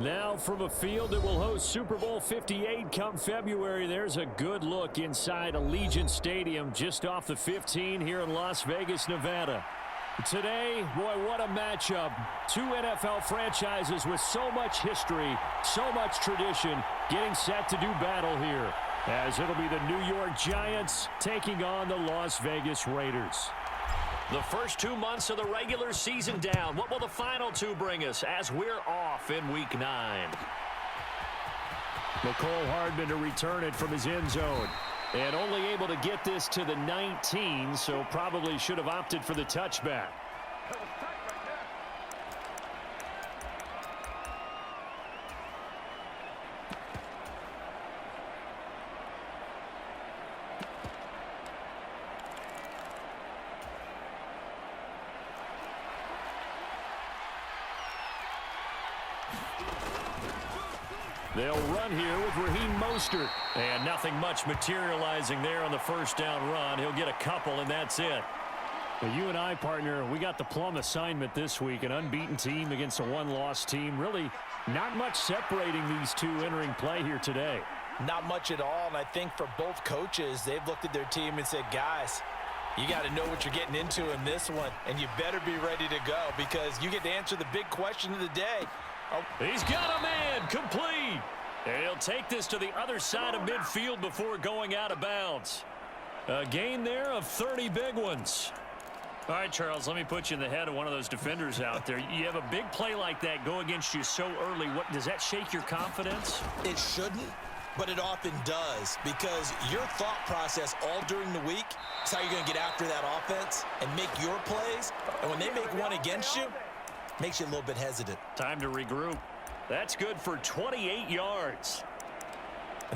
Now from a field that will host Super Bowl 58 come February, there's a good look inside Allegiant Stadium just off the 15 here in Las Vegas, Nevada. Today, boy, what a matchup. Two NFL franchises with so much history, so much tradition, getting set to do battle here, as it'll be the New York Giants taking on the Las Vegas Raiders. The first 2 months of the regular season down. What will the final two bring us as we're off in Week 9? Mecole Hardman to return it from his end zone. And only able to get this to the 19, so probably should have opted for the touchback. They'll run here with Raheem Mostert. And nothing much materializing there on the first down run. He'll get a couple, and that's it. Well, you and I, partner, we got the plum assignment this week. An unbeaten team against a one-loss team. Really not much separating these two entering play here today. Not much at all, and I think for both coaches, they've looked at their team and said, guys, you got to know what you're getting into in this one, and you better be ready to go because you get to answer the big question of the day. Oh. He's got a man, complete. And he'll take this to the other side of midfield before going out of bounds. A gain there of 30 big ones. All right, Charles, let me put you in the head of one of those defenders out there. You have a big play like that go against you so early. What does that shake your confidence? It shouldn't, but it often does because your thought process all during the week is how you're going to get after that offense and make your plays. And when they make one against you, makes you a little bit hesitant. Time to regroup. That's good for 28 yards.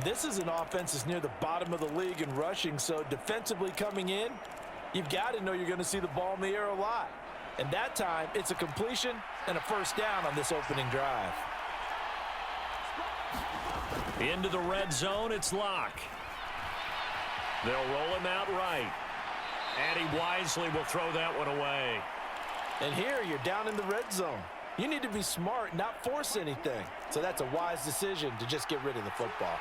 This is an offense that's near the bottom of the league in rushing, so defensively coming in, you've got to know you're going to see the ball in the air a lot. And that time, it's a completion and a first down on this opening drive. Into the red zone, it's Locke. They'll roll him out right. And he wisely will throw that one away. And here, you're down in the red zone. You need to be smart, not force anything. So that's a wise decision to just get rid of the football.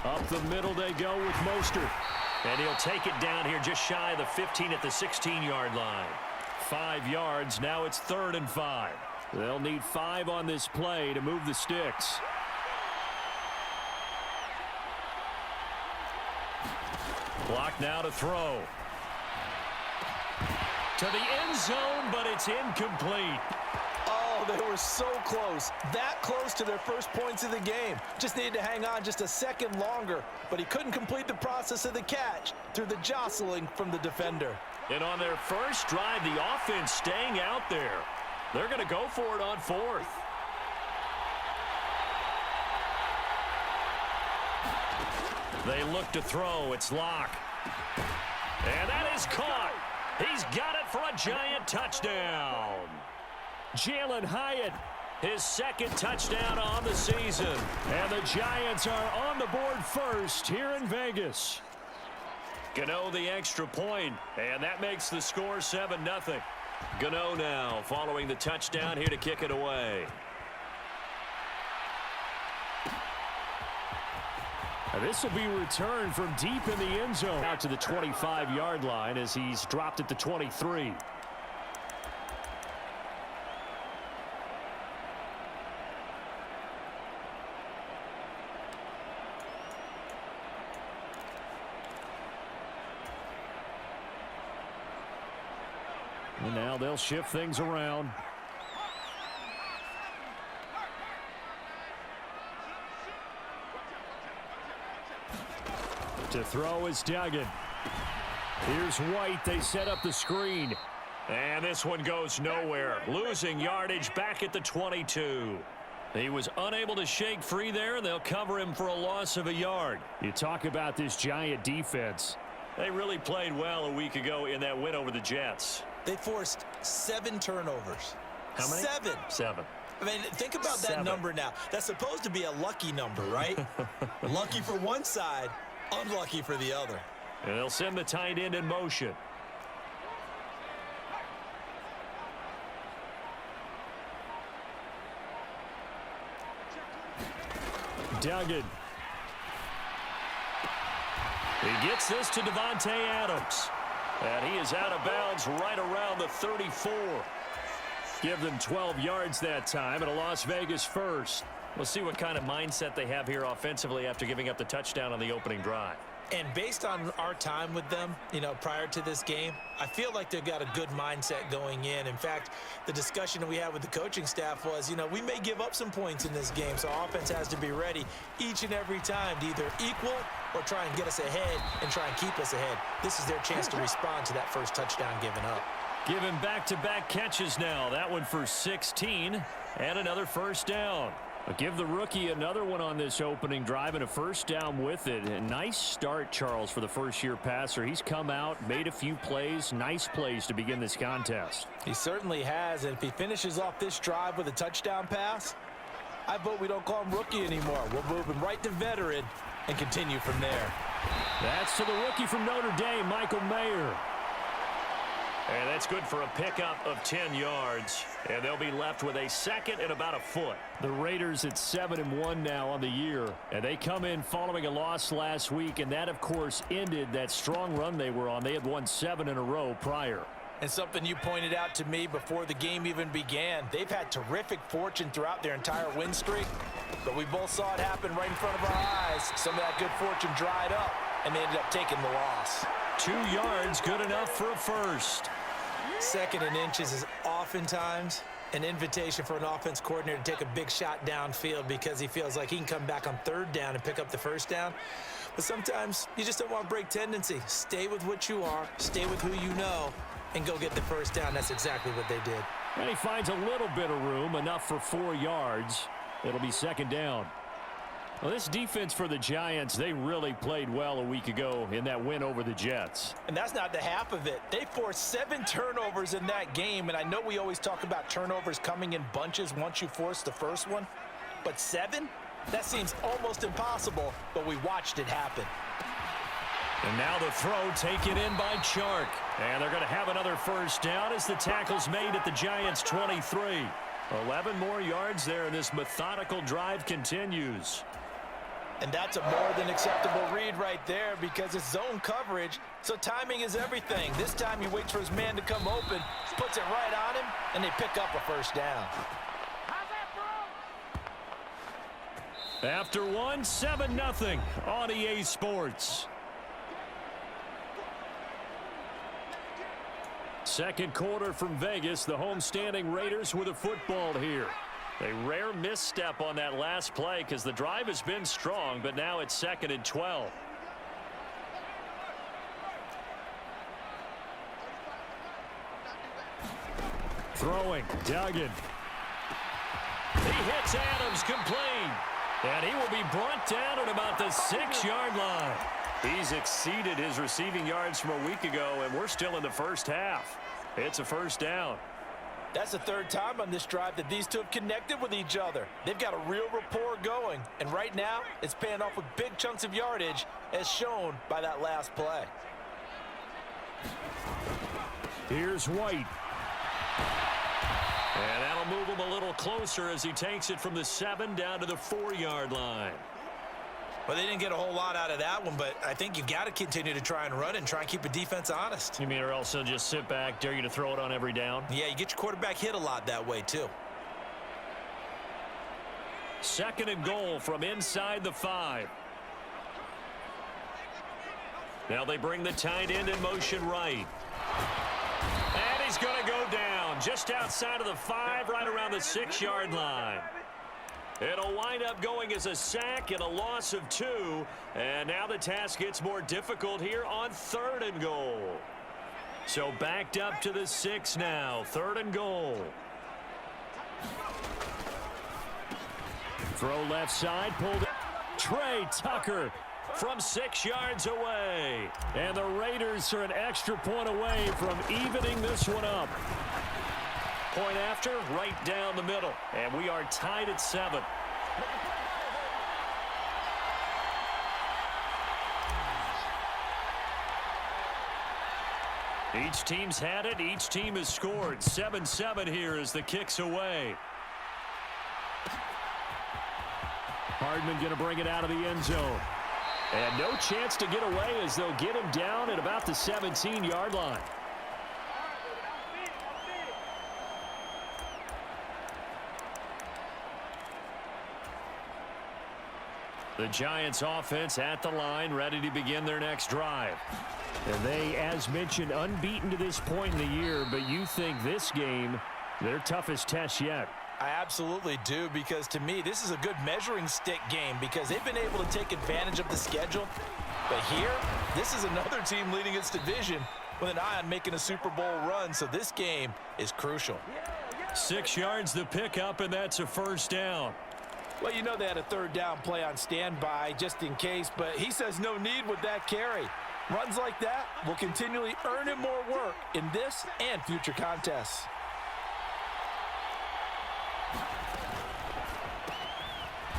Up the middle they go with Mostert. And he'll take it down here just shy of the 15 at the 16-yard line. 5 yards. Now it's 3rd and 5. They'll need 5 on this play to move the sticks. Clock now to throw. To the end zone, but it's incomplete. Oh, they were so close. That close to their first points of the game. Just needed to hang on just a second longer, but he couldn't complete the process of the catch through the jostling from the defender. And on their first drive, the offense staying out there. They're going to go for it on 4th. They look to throw. It's Locke. And that is caught. He's got it for a Giant touchdown. Jalen Hyatt, his 2nd touchdown on the season. And the Giants are on the board first here in Vegas. Gano the extra point, and that makes the score 7-0. Gano now following the touchdown here to kick it away. This will be returned from deep in the end zone out to the 25-yard line as he's dropped at the 23. And now they'll shift things around. To throw is Duggan. Here's White. They set up the screen. And this one goes nowhere. Losing yardage back at the 22. He was unable to shake free there, and they'll cover him for a loss of a yard. You talk about this Giant defense. They really played well a week ago in that win over the Jets. They forced 7 turnovers. How many? 7. 7. I mean, think about that number now. That's supposed to be a lucky number, right? Lucky for one side, unlucky for the other. And they'll send the tight end in motion. Duggan. He gets this to Devontae Adams. And he is out of bounds right around the 34. Give them 12 yards that time and a Las Vegas first. We'll see what kind of mindset they have here offensively after giving up the touchdown on the opening drive. And based on our time with them, prior to this game, I feel like they've got a good mindset going in. In fact, the discussion that we had with the coaching staff was, we may give up some points in this game, so our offense has to be ready each and every time to either equal or try and get us ahead and try and keep us ahead. This is their chance to respond to that first touchdown given up. Given back-to-back catches now. That one for 16 and another first down. Give the rookie another one on this opening drive and a first down with it. A nice start, Charles, for the first-year passer. He's come out, made a few plays, nice plays to begin this contest. He certainly has, and if he finishes off this drive with a touchdown pass, I vote we don't call him rookie anymore. We'll move him right to veteran and continue from there. That's to the rookie from Notre Dame, Michael Mayer. And that's good for a pickup of 10 yards. And they'll be left with a second and about a foot. The Raiders at 7-1 now on the year. And they come in following a loss last week. And that, of course, ended that strong run they were on. They had won 7 in a row prior. And something you pointed out to me before the game even began, they've had terrific fortune throughout their entire win streak. But we both saw it happen right in front of our eyes. Some of that good fortune dried up, and they ended up taking the loss. 2 yards, good enough for a first. Second and inches is oftentimes an invitation for an offense coordinator to take a big shot downfield because he feels like he can come back on third down and pick up the first down. But sometimes you just don't want to break tendency. Stay with what you are, stay with who you know, and go get the first down. That's exactly what they did. And he finds a little bit of room, enough for 4 yards. It'll be second down. Well, this defense for the Giants, they really played well a week ago in that win over the Jets. And that's not the half of it. They forced 7 turnovers in that game, and I know we always talk about turnovers coming in bunches once you force the first one, but 7? That seems almost impossible, but we watched it happen. And now the throw taken in by Chark. And they're going to have another first down as the tackle's made at the Giants' 23. 11 more yards there, and this methodical drive continues. And that's a more than acceptable read right there because it's zone coverage, so timing is everything. This time he waits for his man to come open, puts it right on him, and they pick up a first down. After one, 7-0 on EA Sports. Second quarter from Vegas, the homestanding Raiders with a football here. A rare misstep on that last play because the drive has been strong, but now it's 2nd and 12. Throwing, Duggan. He hits Adams complete. And he will be brought down at about the 6-yard line. He's exceeded his receiving yards from a week ago, and we're still in the first half. It's a first down. That's the third time on this drive that these two have connected with each other. They've got a real rapport going, and right now it's paying off with big chunks of yardage as shown by that last play. Here's White. And that'll move him a little closer as he takes it from the 7 down to the 4-yard line. Well, they didn't get a whole lot out of that one, but I think you've got to continue to try and run and try and keep a defense honest. You mean or else they'll just sit back, dare you to throw it on every down? Yeah, you get your quarterback hit a lot that way, too. 2nd and goal from inside the 5. Now they bring the tight end in motion right. And he's going to go down just outside of the 5, right around the 6-yard line. It'll wind up going as a sack and a loss of 2. And now the task gets more difficult here on 3rd and goal. So backed up to the 6 now. 3rd and goal. Throw left side, pulled it. Trey Tucker from 6 yards away. And the Raiders are an extra point away from evening this one up. Point after, right down the middle. And we are tied at 7. Each team's had it. Each team has scored. 7-7 here as the kick's away. Hardman going to bring it out of the end zone. And no chance to get away as they'll get him down at about the 17-yard line. The Giants offense at the line, ready to begin their next drive. And they, as mentioned, unbeaten to this point in the year, but you think this game, their toughest test yet. I absolutely do, because to me, this is a good measuring stick game because they've been able to take advantage of the schedule. But here, this is another team leading its division with an eye on making a Super Bowl run, so this game is crucial. 6 yards the pickup, and that's a first down. Well, you know they had a third down play on standby just in case, but he says no need with that carry. Runs like that will continually earn him more work in this and future contests.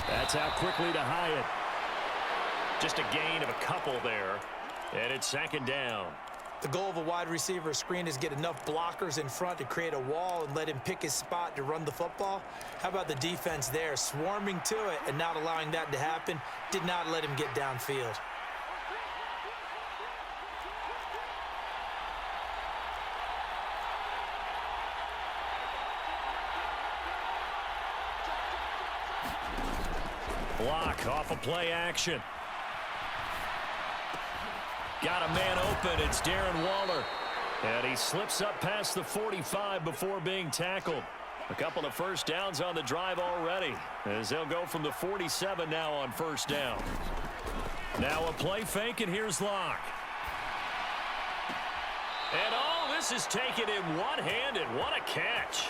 That's out quickly to Hyatt. Just a gain of a couple there, and it's second down. The goal of a wide receiver screen is get enough blockers in front to create a wall and let him pick his spot to run the football. How about the defense there, swarming to it and not allowing that to happen? Did not let him get downfield. Block off of play action. Got a man open. It's Darren Waller. And he slips up past the 45 before being tackled. A couple of first downs on the drive already, as they'll go from the 47 now on first down. Now a play fake, and here's Locke. And oh, this is taken in one-handed. What a catch.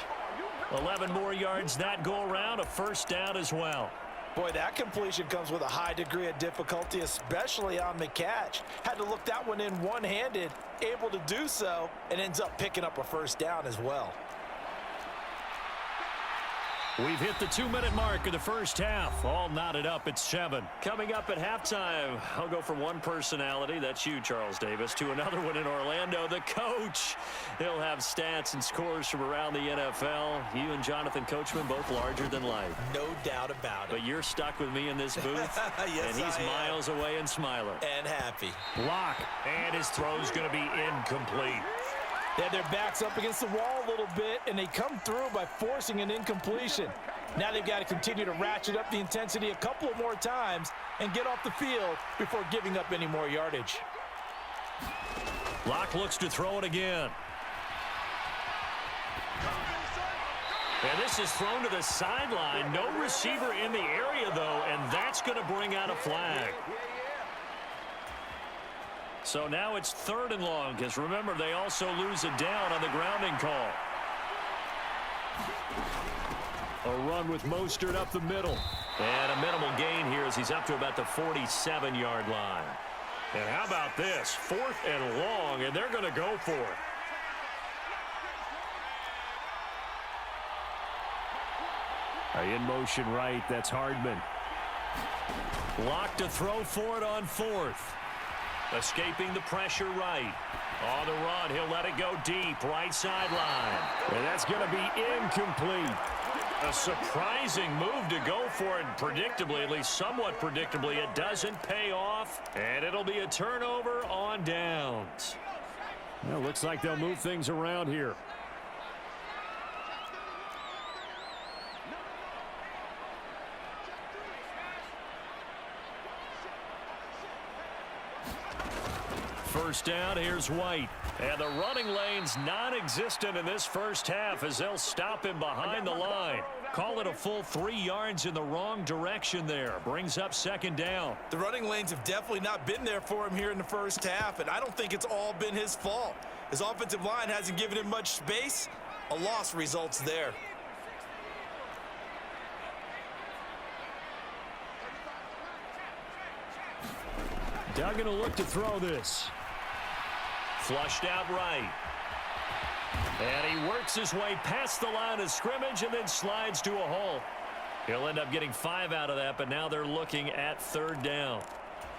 11 more yards that go around, a first down as well. Boy, that completion comes with a high degree of difficulty, especially on the catch. Had to look that one in one-handed, able to do so, and ends up picking up a first down as well. We've hit the 2-minute mark of the first half. All knotted up at 7. Coming up at halftime, I'll go from one personality, that's you, Charles Davis, to another one in Orlando, the coach. He'll have stats and scores from around the NFL. You and Jonathan Coachman both larger than life. No doubt about it. But you're stuck with me in this booth, yes, and he's miles away and smiling. And happy. Block, and his throw's going to be incomplete. They had their backs up against the wall a little bit, and they come through by forcing an incompletion. Now they've got to continue to ratchet up the intensity a couple of more times and get off the field before giving up any more yardage. Locke looks to throw it again. And this is thrown to the sideline. No receiver in the area, though, and that's going to bring out a flag. So now it's 3rd and long, because remember, they also lose a down on the grounding call. A run with Mostert up the middle. And a minimal gain here as he's up to about the 47-yard line. And how about this? 4th and long, and they're going to go for it. In motion right, that's Hardman. Locke to throw for it on 4th. Escaping the pressure right. On the run, he'll let it go deep, right sideline. And that's going to be incomplete. A surprising move to go for it, predictably, at least somewhat predictably. It doesn't pay off, and it'll be a turnover on downs. Well, looks like they'll move things around here. First down, here's White. And the running lane's non-existent in this first half as they'll stop him behind the line. Call it a full 3 yards in the wrong direction there. Brings up second down. The running lanes have definitely not been there for him here in the first half, and I don't think it's all been his fault. His offensive line hasn't given him much space. A loss results there. Duggan will look to throw this. Flushed out right. And he works his way past the line of scrimmage and then slides to a hole. He'll end up getting 5 out of that, but now they're looking at 3rd down.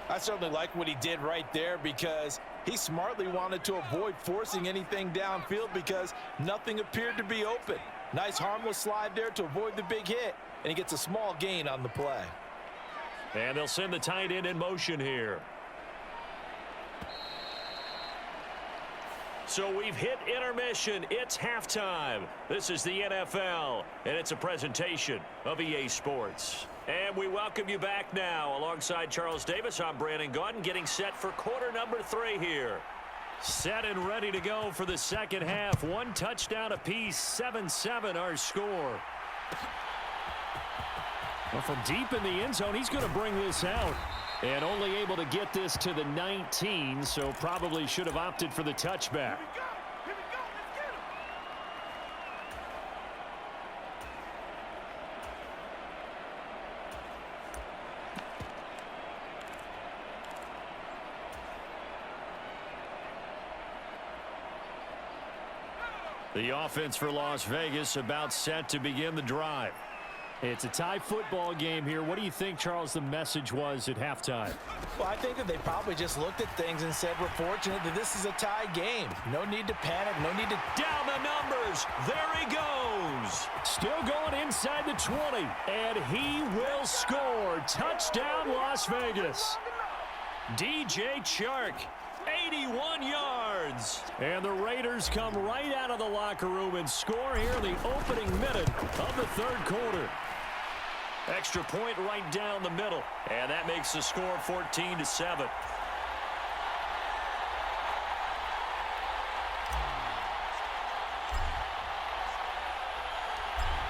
I certainly like what he did right there because he smartly wanted to avoid forcing anything downfield because nothing appeared to be open. Nice harmless slide there to avoid the big hit, and he gets a small gain on the play. And they'll send the tight end in motion here. So we've hit intermission. It's halftime. This is the NFL, and it's a presentation of EA Sports. And we welcome you back now. Alongside Charles Davis, I'm Brandon Gaudin, getting set for quarter number 3 here. Set and ready to go for the second half. 1 touchdown apiece, 7-7 our score. Well, from deep in the end zone, he's going to bring this out. And only able to get this to the 19, so probably should have opted for the touchback. The offense for Las Vegas about set to begin the drive. It's a tie football game here. What do you think, Charles, the message was at halftime? Well, I think that they probably just looked at things and said, we're fortunate that this is a tie game. No need to panic. No need to... Down the numbers. There he goes. Still going inside the 20. And he will score. Touchdown, Las Vegas. DJ Chark. 81 yards. And the Raiders come right out of the locker room and score here in the opening minute of the third quarter. Extra point right down the middle. And that makes the score 14-7.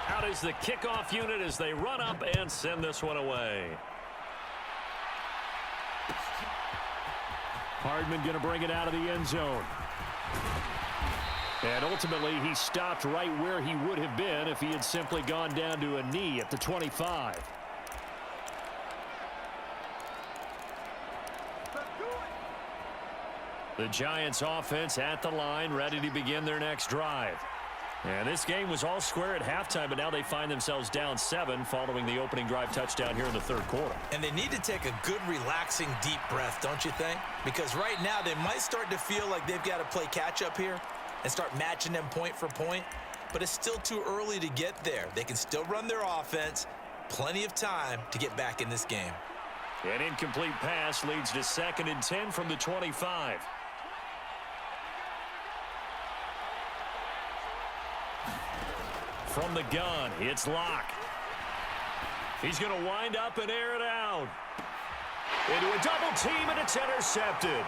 Out is the kickoff unit as they run up and send this one away. Hardman going to bring it out of the end zone. And ultimately, he stopped right where he would have been if he had simply gone down to a knee at the 25. The Giants offense at the line, ready to begin their next drive. And this game was all square at halftime, but now they find themselves down 7 following the opening drive touchdown here in the third quarter. And they need to take a good, relaxing, deep breath, don't you think? Because right now they might start to feel like they've got to play catch-up here and start matching them point for point. But it's still too early to get there. They can still run their offense. Plenty of time to get back in this game. An incomplete pass leads to 2nd and 10 from the 25. From the gun, it's Locke. He's going to wind up and air it out. Into a double team, and it's intercepted.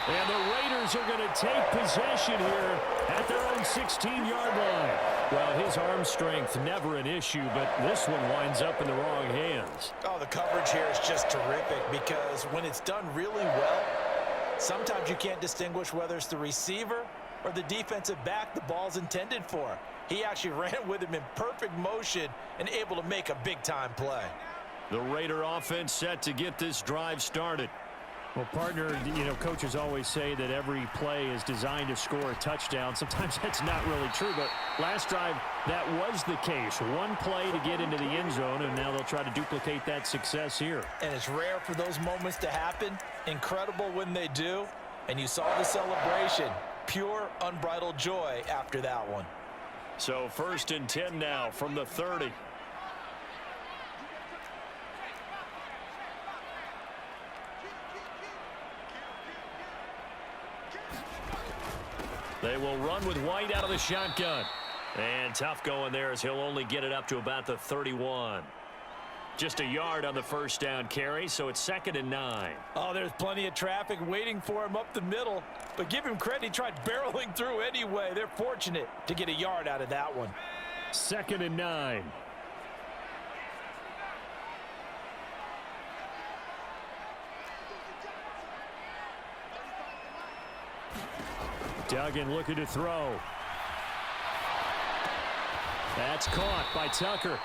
And the Raiders are going to take possession here at their own 16-yard line. Well, his arm strength never an issue, but this one winds up in the wrong hands. Oh, the coverage here is just terrific because when it's done really well, sometimes you can't distinguish whether it's the receiver or the defensive back the ball's intended for. He actually ran with him in perfect motion and able to make a big-time play. The Raider offense set to get this drive started. Well, partner, you know, coaches always say that every play is designed to score a touchdown. Sometimes that's not really true, but last drive, that was the case. One play to get into the end zone, and now they'll try to duplicate that success here. And it's rare for those moments to happen. Incredible when they do. And you saw the celebration. Pure, unbridled joy after that one. So 1st and 10 now from the 30. They will run with White out of the shotgun. And tough going there as he'll only get it up to about the 31. Just a yard on the first down carry, so it's 2nd and 9. Oh, there's plenty of traffic waiting for him up the middle. But give him credit, he tried barreling through anyway. They're fortunate to get a yard out of that one. 2nd and 9. Duggan looking to throw. That's caught by Tucker.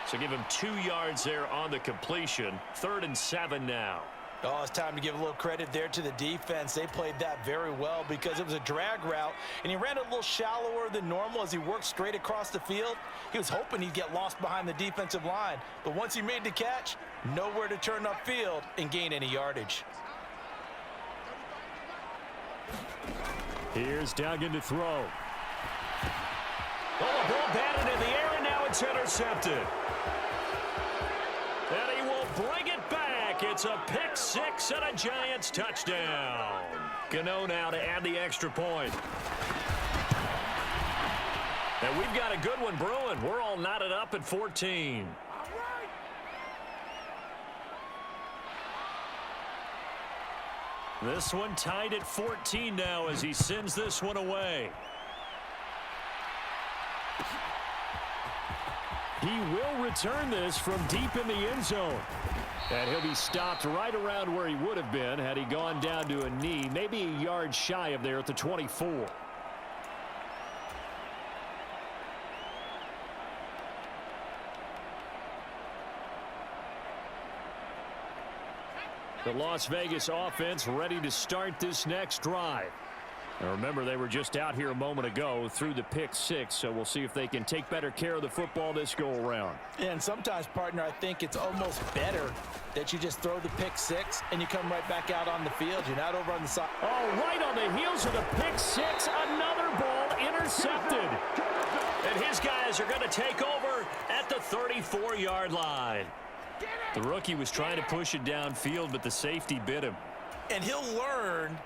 So give him 2 yards there on the completion. 3rd and 7 now. Oh, it's time to give a little credit there to the defense. They played that very well because it was a drag route, and he ran a little shallower than normal as he worked straight across the field. He was hoping he'd get lost behind the defensive line, but once he made the catch, nowhere to turn upfield and gain any yardage. Here's Duggan to throw. Oh, ball batted in the air, and now it's intercepted. And he will break It's a pick six and a Giants touchdown. Gano now to add the extra point. And we've got a good one brewing. We're all knotted up at 14. This one tied at 14 now as he sends this one away. He will return this from deep in the end zone. And he'll be stopped right around where he would have been had he gone down to a knee, maybe a yard shy of there at the 24. The Las Vegas offense ready to start this next drive. Now remember, they were just out here a moment ago through the pick six, so we'll see if they can take better care of the football this go around. And sometimes, partner, I think it's almost better that you just throw the pick six and you come right back out on the field. You're not over on the side. Oh, right on the heels of the pick six, another ball intercepted. And his guys are going to take over at the 34-yard line. The rookie was trying to push it downfield, but the safety bit him. And he'll learn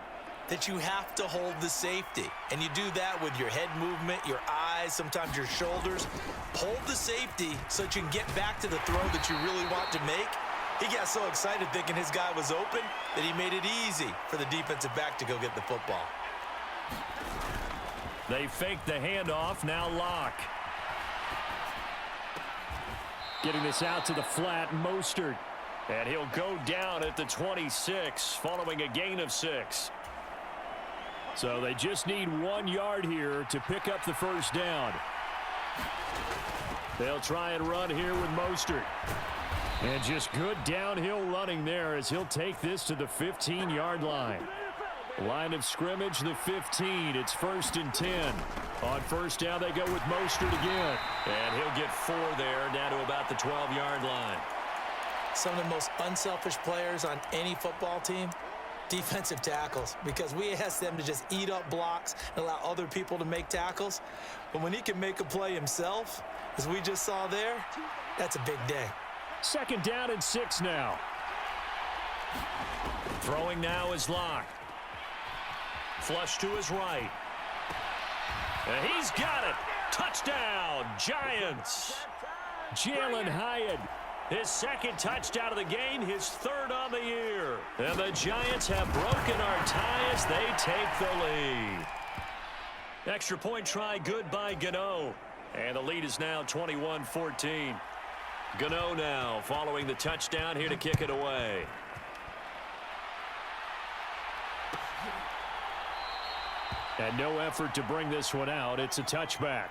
that you have to hold the safety. And you do that with your head movement, your eyes, sometimes your shoulders. Hold the safety so that you can get back to the throw that you really want to make. He got so excited thinking his guy was open that he made it easy for the defensive back to go get the football. They fake the handoff, now Locke. Getting this out to the flat, Mostert. And he'll go down at the 26 following a gain of 6. So they just need 1 yard here to pick up the first down. They'll try and run here with Mostert. And just good downhill running there as he'll take this to the 15-yard line. Line of scrimmage, the 15. It's 1st and 10. On first down, they go with Mostert again. And he'll get 4 there, down to about the 12-yard line. Some of the most unselfish players on any football team, defensive tackles, because we ask them to just eat up blocks and allow other people to make tackles. But when he can make a play himself, as we just saw there, that's a big day. 2nd down and 6 now. Throwing now is Locke. Flush to his right. And he's got it. Touchdown, Giants. Jalen Hyatt. His 2nd touchdown of the game, his 3rd on the year. And the Giants have broken our tie as they take the lead. Extra point try good by Gano. And the lead is now 21-14. Gano now following the touchdown here to kick it away. And no effort to bring this one out. It's a touchback.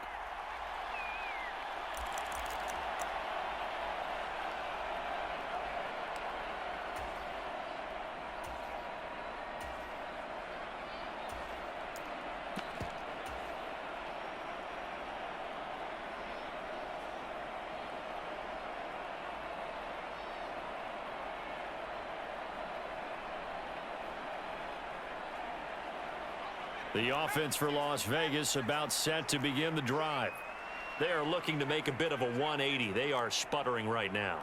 The offense for Las Vegas about set to begin the drive. They are looking to make a bit of a 180. They are sputtering right now.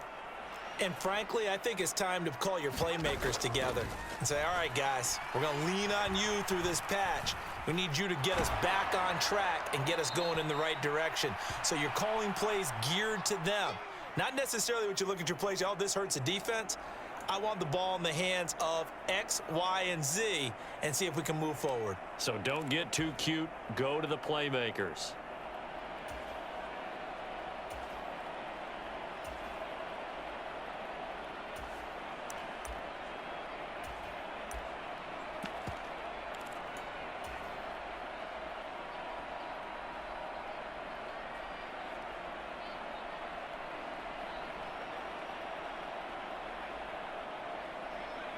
And frankly, I think it's time to call your playmakers together and say, all right, guys, we're going to lean on you through this patch. We need you to get us back on track and get us going in the right direction. So you're calling plays geared to them. Not necessarily what you look at your plays, oh, this hurts the defense. I want the ball in the hands of X, Y, and Z and see if we can move forward. So don't get too cute. Go to the playmakers.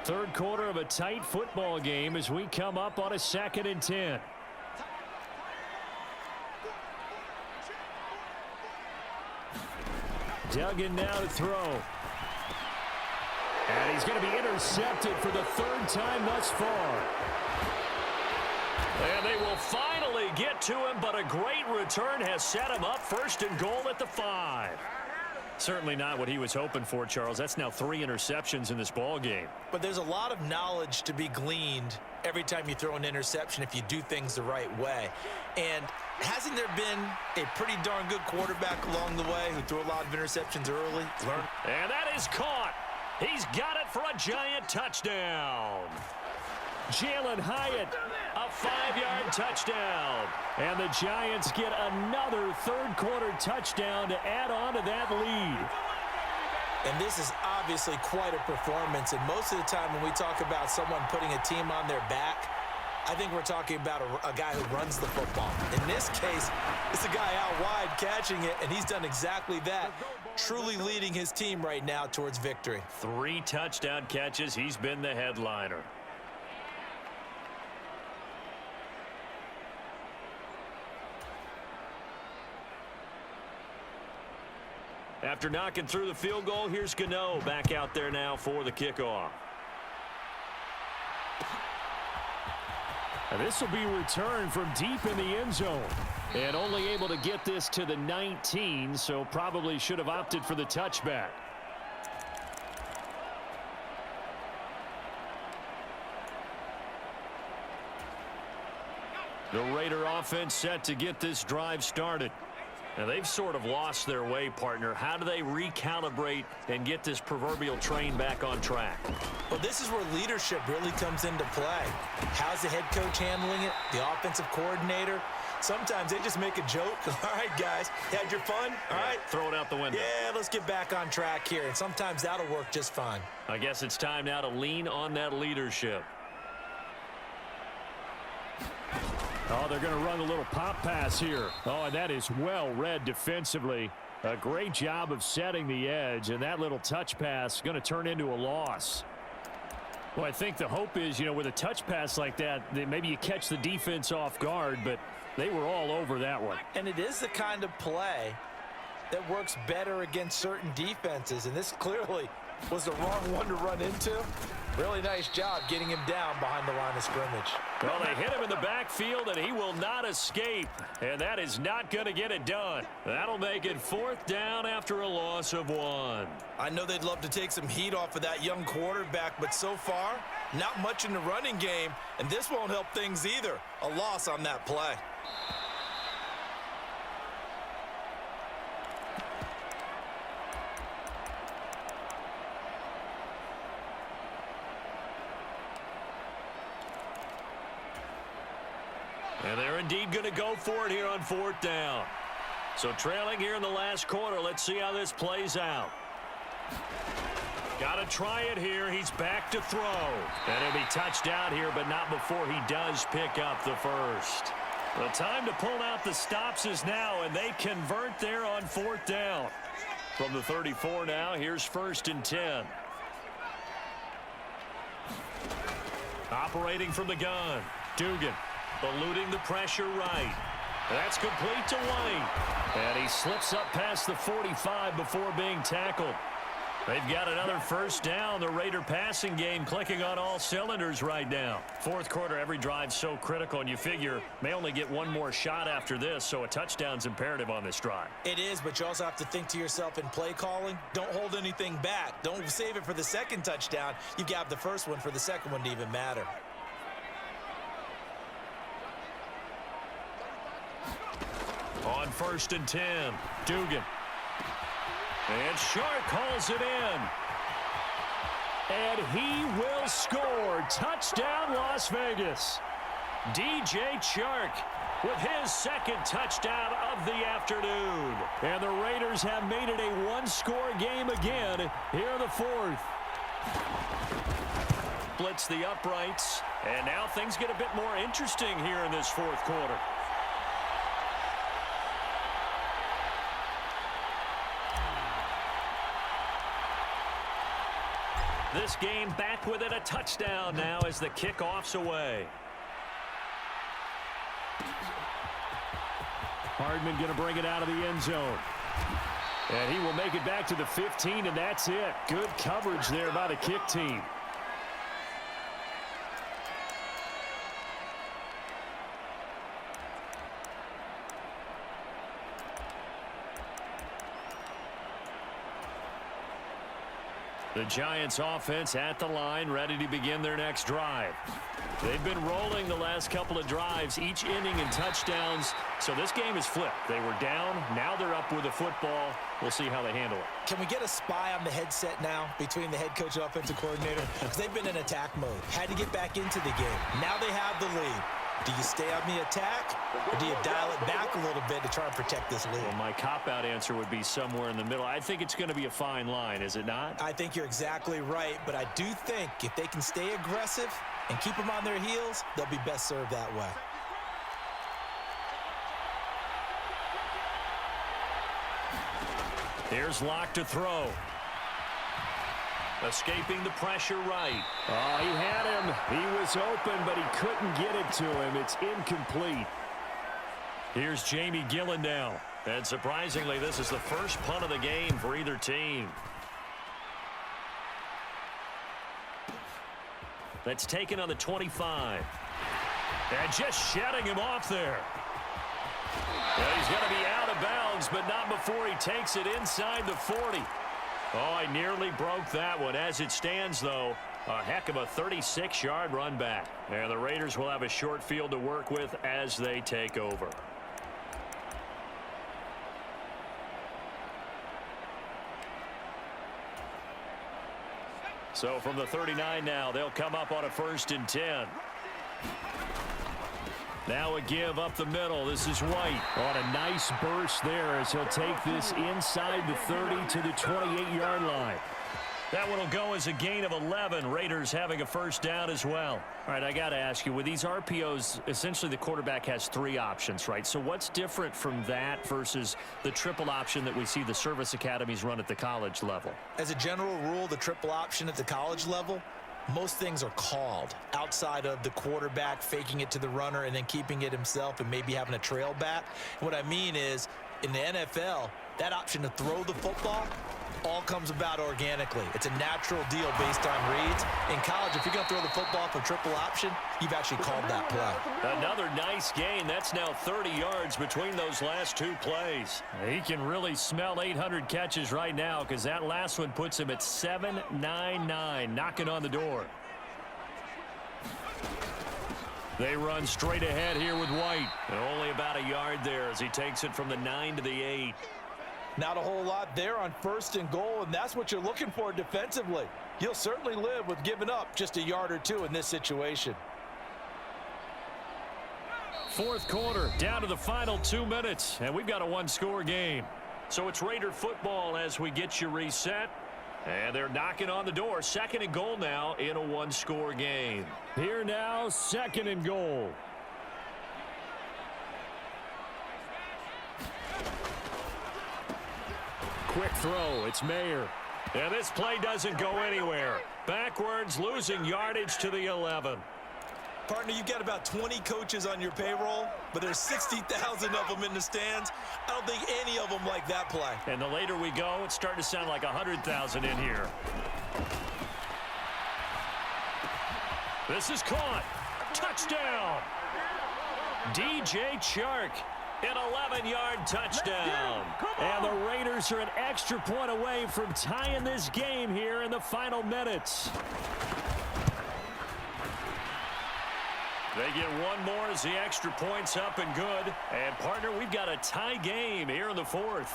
Third quarter of a tight football game as we come up on a 2nd and 10. Duggan now to throw. And he's going to be intercepted for the 3rd time thus far. And they will finally get to him, but a great return has set him up 1st and goal at the 5. Certainly not what he was hoping for, Charles. That's now 3 interceptions in this ball game. But there's a lot of knowledge to be gleaned every time you throw an interception if you do things the right way. And hasn't there been a pretty darn good quarterback along the way who threw a lot of interceptions early? And that is caught. He's got it for a giant touchdown. Jalen Hyatt, a 5-yard touchdown. And the Giants get another third-quarter touchdown to add on to that lead. And this is obviously quite a performance. And most of the time when we talk about someone putting a team on their back, I think we're talking about a guy who runs the football. In this case, it's a guy out wide catching it, and he's done exactly that, truly leading his team right now towards victory. 3 touchdown catches. He's been the headliner. After knocking through the field goal, here's Gano back out there now for the kickoff. And this will be returned from deep in the end zone. And only able to get this to the 19, so probably should have opted for the touchback. The Raider offense set to get this drive started. Now, they've sort of lost their way, partner. How do they recalibrate and get this proverbial train back on track? Well, this is where leadership really comes into play. How's the head coach handling it? The offensive coordinator? Sometimes they just make a joke. All right, guys, had your fun? All right. Throw it out the window. Yeah, let's get back on track here. And sometimes that'll work just fine. I guess it's time now to lean on that leadership. Oh, they're going to run a little pop pass here. Oh, and that is well read defensively. A great job of setting the edge, and that little touch pass going to turn into a loss. Well, I think the hope is, with a touch pass like that, maybe you catch the defense off guard, but they were all over that one. And it is the kind of play that works better against certain defenses, and this clearly was the wrong one to run into. Really nice job getting him down behind the line of scrimmage. Well, they hit him in the backfield, and he will not escape. And that is not going to get it done. That'll make it 4th down after a loss of 1. I know they'd love to take some heat off of that young quarterback, but so far, not much in the running game, and this won't help things either. A loss on that play. And they're indeed going to go for it here on 4th down. So trailing here in the last quarter. Let's see how this plays out. Got to try it here. He's back to throw. And he'll be touched out here, but not before he does pick up the first. The time to pull out the stops is now, and they convert there on 4th down. From the 34 now, here's 1st and 10. Operating from the gun, Dugan. Eluding the pressure right. That's complete to White. And he slips up past the 45 before being tackled. They've got another 1st down. The Raider passing game clicking on all cylinders right now. 4th quarter, every drive so critical, and you figure may only get one more shot after this, so a touchdown's imperative on this drive. It is, but you also have to think to yourself in play calling, don't hold anything back. Don't save it for the second touchdown. You've got the first one for the second one to even matter. On 1st and 10, Dugan. And Shark calls it in. And he will score. Touchdown, Las Vegas. DJ Chark with his 2nd touchdown of the afternoon. And the Raiders have made it a one-score game again here in the 4th. Blitz the uprights. And now things get a bit more interesting here in this 4th quarter. This game back within a touchdown now as the kickoff's away. Hardman going to bring it out of the end zone. And he will make it back to the 15, and that's it. Good coverage there by the kick team. The Giants offense at the line, ready to begin their next drive. They've been rolling the last couple of drives, each inning in touchdowns. So this game is flipped. They were down. Now they're up with the football. We'll see how they handle it. Can we get a spy on the headset now between the head coach and offensive coordinator? Because they've been in attack mode. Had to get back into the game. Now they have the lead. Do you stay on the attack, or do you dial it back a little bit to try and protect this lead? Well, my cop-out answer would be somewhere in the middle. I think it's going to be a fine line, is it not? I think you're exactly right, but I do think if they can stay aggressive and keep them on their heels, they'll be best served that way. Here's Locke to throw. Escaping the pressure right. Oh, he had him. He was open, but he couldn't get it to him. It's incomplete. Here's Jamie Gillen now. And surprisingly, this is the first punt of the game for either team. That's taken on the 25. And just shedding him off there. Well, he's going to be out of bounds, but not before he takes it inside the 40. Oh, I nearly broke that one. As it stands, though, a heck of a 36-yard run back. And the Raiders will have a short field to work with as they take over. So from the 39 now, they'll come up on a 1st and 10. Now a give up the middle. This is White on a nice burst there as he'll take this inside the 30 to the 28-yard line. That one will go as a gain of 11. Raiders having a first down as well. All right, I got to ask you, with these RPOs, essentially the quarterback has 3 options, right? So what's different from that versus the triple option that we see the service academies run at the college level? As a general rule, the triple option at the college level, most things are called outside of the quarterback faking it to the runner and then keeping it himself and maybe having a trail back. What I mean is, in the NFL, that option to throw the football all comes about organically. It's a natural deal based on reads. In college, if you're going to throw the football for triple option, you've actually called that play. Another nice gain. That's now 30 yards between those last 2 plays. He can really smell 800 catches right now because that last one puts him at 799, knocking on the door. They run straight ahead here with White. And only about a yard there as he takes it from the 9 to the 8. Not a whole lot there on 1st and goal, and that's what you're looking for defensively. You'll certainly live with giving up just a yard or 2 in this situation. 4th quarter, down to the final 2 minutes, and we've got a 1-score game. So it's Raider football as we get you reset. And they're knocking on the door. 2nd and goal now in a 1-score game. Here now, 2nd and goal. Quick throw. It's Mayer. And this play doesn't go anywhere. Backwards, losing yardage to the 11. Partner, you've got about 20 coaches on your payroll, but there's 60,000 of them in the stands. I don't think any of them like that play. And the later we go, it's starting to sound like 100,000 in here. This is caught. Touchdown. DJ Chark. An 11-yard touchdown. And the Raiders are an extra point away from tying this game here in the final minutes. They get one more as the extra point's up and good. And, partner, we've got a tie game here in the 4th.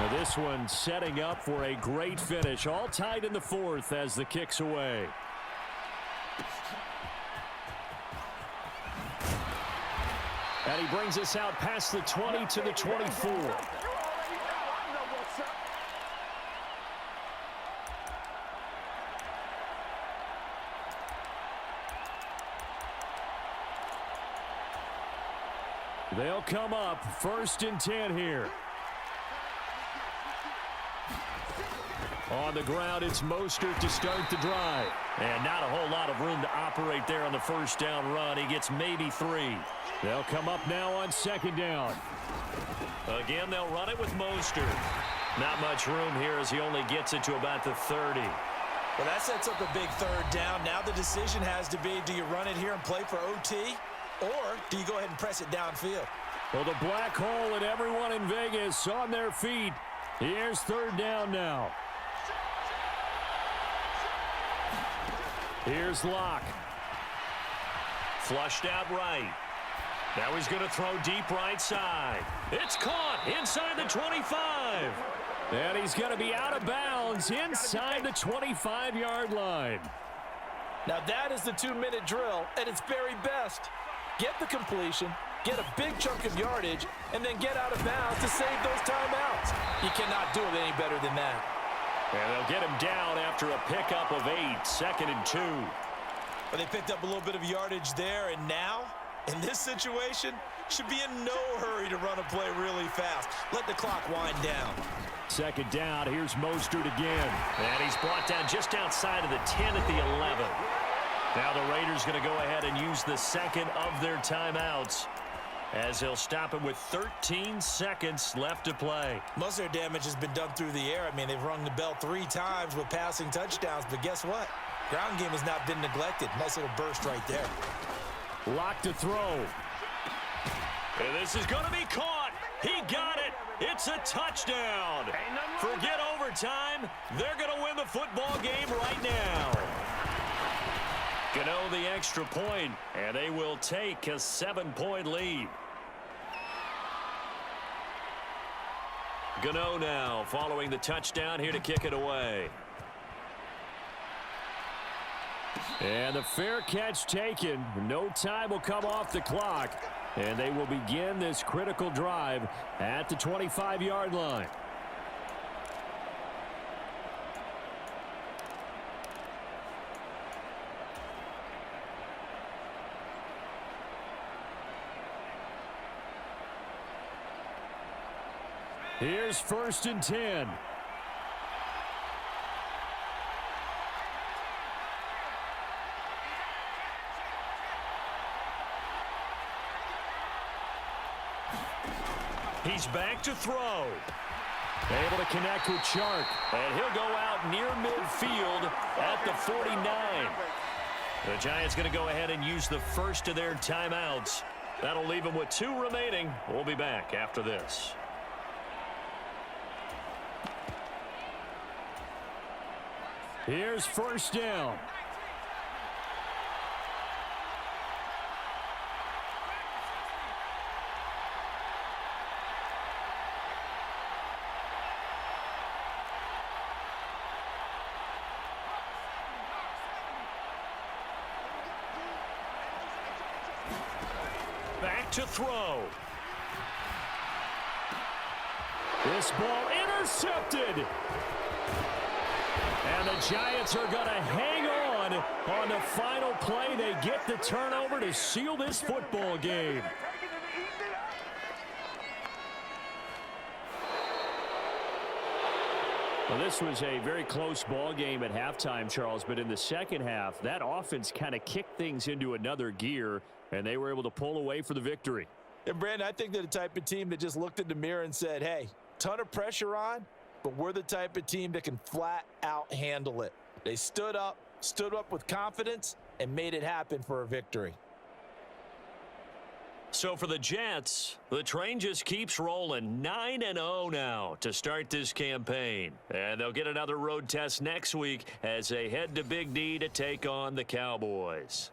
Now this one setting up for a great finish. All tied in the 4th as the kick's away. And he brings us out past the 20 to the 24. They'll come up 1st and 10 here. On the ground, it's Mostert to start the drive. And not a whole lot of room to operate there on the 1st down run. He gets maybe 3. They'll come up now on 2nd down. Again, they'll run it with Mostert. Not much room here as he only gets it to about the 30. Well, that sets up a big 3rd down. Now the decision has to be, do you run it here and play for OT, or do you go ahead and press it downfield? Well, the black hole and everyone in Vegas on their feet. Here's third down now. Here's Locke. Flushed out right. Now he's going to throw deep right side. It's caught inside the 25. And he's going to be out of bounds inside the 25-yard line. Now that is the 2-minute drill at its very best. Get the completion, get a big chunk of yardage, and then get out of bounds to save those timeouts. You cannot do it any better than that. And they'll get him down after a pickup of 8, 2nd and 2. But they picked up a little bit of yardage there, and now, in this situation, should be in no hurry to run a play really fast. Let the clock wind down. 2nd down, here's Mostert again. And he's brought down just outside of the 10 at the 11. Now the Raiders going to go ahead and use the second of their timeouts, as they'll stop him with 13 seconds left to play. Most of their damage has been done through the air. I mean, they've rung the bell 3 times with passing touchdowns, but guess what? Ground game has not been neglected. Nice little burst right there. Locke to throw. And this is going to be caught. He got it. It's a touchdown. Forget overtime. They're going to win the football game right now. Gano the extra point, and they will take a 7-point lead. Gano now following the touchdown here to kick it away. And the fair catch taken. No time will come off the clock. And they will begin this critical drive at the 25-yard line. Here's 1st and 10. He's back to throw. Able to connect with Chark. And he'll go out near midfield at the 49. The Giants going to go ahead and use the first of their timeouts. That'll leave them with 2 remaining. We'll be back after this. Here's 1st down. Back to throw. This ball intercepted. And the Giants are going to hang on the final play. They get the turnover to seal this football game. Well, this was a very close ball game at halftime, Charles, but in the second half, that offense kind of kicked things into another gear, and they were able to pull away for the victory. And, Brandon, I think they're the type of team that just looked in the mirror and said, hey, ton of pressure on, but we're the type of team that can flat out handle it. They stood up with confidence, and made it happen for a victory. So for the Jets, the train just keeps rolling. 9-0 now to start this campaign. And they'll get another road test next week as they head to Big D to take on the Cowboys.